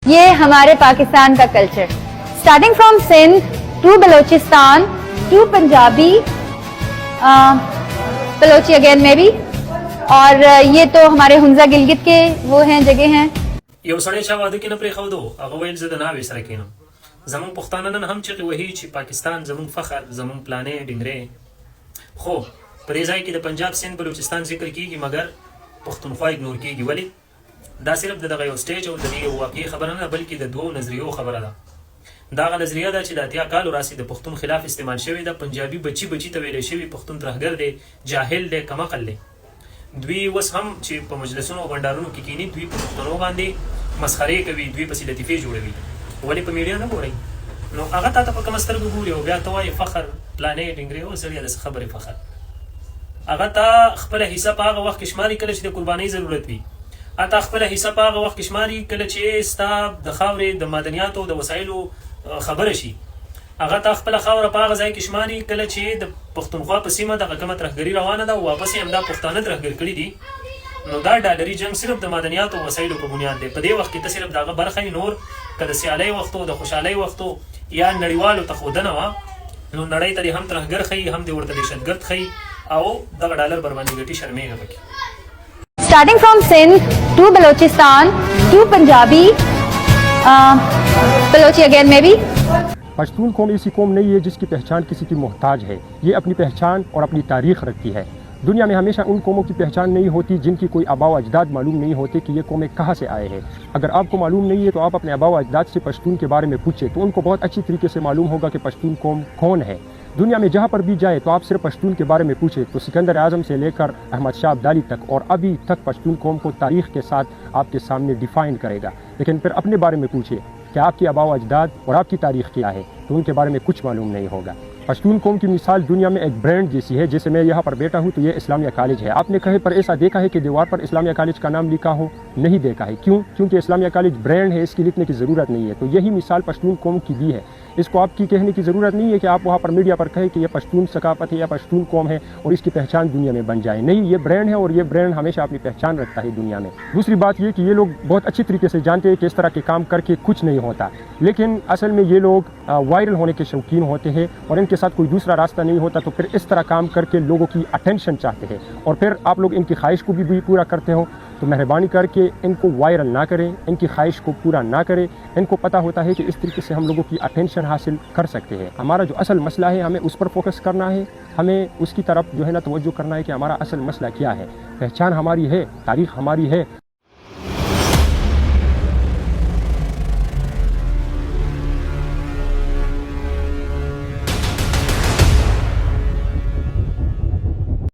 ये हमारे पाकिस्तान का culture, starting from Sindh to Balochistan to Punjabi, Balochi again में भी, और ये तो हमारे हुंजा गिलगित के वो हैं, जगह हैं। یو سړی چا واده کې نه پرېښودو هغه ویل زه د ناوې سره کښېنم. زمونږ پښتانه نن هم چغې وهي چې پاکستان زمونږ فخر، زمونږ پلانې ډنګرې. خو په دې ځای کې د پنجاب سند بلوچستان ذکر کېږي مګر پښتونخوا اګنور کېږي. ولې؟ دا صرف د دغه یو سټیج او د دې یو واقعي خبره نه بلکې د دوو نظریو خبره ده. دا هغه نظریه ده چې د اتیا کالو راسې د پښتون خلاف استعمال شوې ده. پنجابي بچي بچي ته ویلی شوي پښتون ترهګر دی، جاهل دی، کمعقل دی. دوی اوس هم چې په مجلسونو او بنډارونو کې کښېني دوی په پښتنو باندې مسخرې کوي، دوی پسې لطیفې جوړوي. ولې په میډیا نه ګورئ؟ نو هغه تا ته په کومه سترګه ګوري او بیا ته وایې فخر، پلانې ډنګرې. او سړیه داسې خبرې فخر، هغه تا خپله حصه په هغه وخت کې شماري کله چې د قربانۍ ضرورت وي. تا خپله حصه په هغه وخت کې شماري کله چې ستا د خاورې د معدنیاتو د وسایلو خبره شي. هغه تا خپله خاوره په هغه ځای کې شماري کله چې د پښتونخوا په سیمه دغه کومه ترهګري روانه ده او واپس یې همدا پښتانه ترهګر کړي دي. نو دا ډالري جنګ صرف د معدنیاتو او وسایلو په بنیاد دی. په دې وخت کې ته صرف دغه برخه یې، نور که د سیالۍ وختو، د خوشحالۍ وختو یا نړیوالو ته ښودنه وه، نو نړۍ ته دې هم ترهګر ښیي، هم دې ورته دهشتګرد ښیي او دغه ډالر برباندې ګټي. شرمېږه پکې. Starting from Sindh to Balochistan to Punjabi, Balochi again में भी। पश्तून कौम ऐसी कौम नहीं है जिसकी पहचान किसी की मोहताज है। ये अपनी पहचान और अपनी तारीख रखती है। दुनिया में हमेशा उन कौमों की पहचान नहीं होती जिनकी कोई आबाव अजदाद मालूम नहीं होते कि ये कौमें कहाँ से आए हैं। अगर आपको मालूम नहीं है तो आप अपने आबाव अजदाद से पश्तून के बारे में पूछे तो उनको बहुत अच्छी तरीके से मालूम होगा कि पश्तून कौम कौन है। दुनिया में जहाँ पर भी जाए तो आप सिर्फ पश्तून के बारे में पूछे तो सिकंदर आज़म से लेकर अहमद शाह अब्दाली तक और अभी तक पश्तून कौम को तारीख़ के साथ आपके सामने डिफ़ाइन करेगा। लेकिन फिर अपने बारे में पूछे कि आपकी आबाव अजदाद और आपकी तारीख़ क्या है तो उनके बारे में कुछ मालूम नहीं होगा। पश्तून कौम की मिसाल दुनिया में एक ब्रांड जैसी है। जैसे मैं यहाँ पर बैठा हूँ तो ये इस्लामिया कॉलेज है। आपने कहीं पर ऐसा देखा है कि दीवार पर इस्लामिया कॉलेज का नाम लिखा हो? नहीं देखा है। क्यों? क्योंकि इस्लामिया कॉलेज ब्रांड है, इसकी लिखने की ज़रूरत नहीं है। तो यही मिसाल पश्तून कौम की भी है। इसको आपकी कहने की ज़रूरत नहीं है कि आप वहाँ पर मीडिया पर कहें कि यह पश्तून सकाफत है या पश्तून कौम है और इसकी पहचान दुनिया में बन जाए। नहीं, ये ब्रांड है और ये ब्रांड हमेशा अपनी पहचान रखता है दुनिया में। दूसरी बात ये कि ये लोग बहुत अच्छी तरीके से जानते हैं कि इस तरह के काम करके कुछ नहीं होता, लेकिन असल में ये लोग वायरल होने के शौकीन होते हैं और इनके साथ कोई दूसरा रास्ता नहीं होता तो फिर इस तरह काम करके लोगों की अटेंशन चाहते हैं और फिर आप लोग इनकी ख्वाहिश को भी पूरा करते हो। तो मेहरबानी करके इनको वायरल ना करें, इनकी ख्वाहिश को पूरा ना करें। इनको पता होता है कि इस तरीके से हम लोगों की अटेंशन हासिल कर सकते हैं। हमारा जो असल मसला है हमें उस पर फोकस करना है, हमें उसकी तरफ जो है ना तवज्जो करना है कि हमारा असल मसला क्या है। पहचान हमारी है, तारीख़ हमारी है।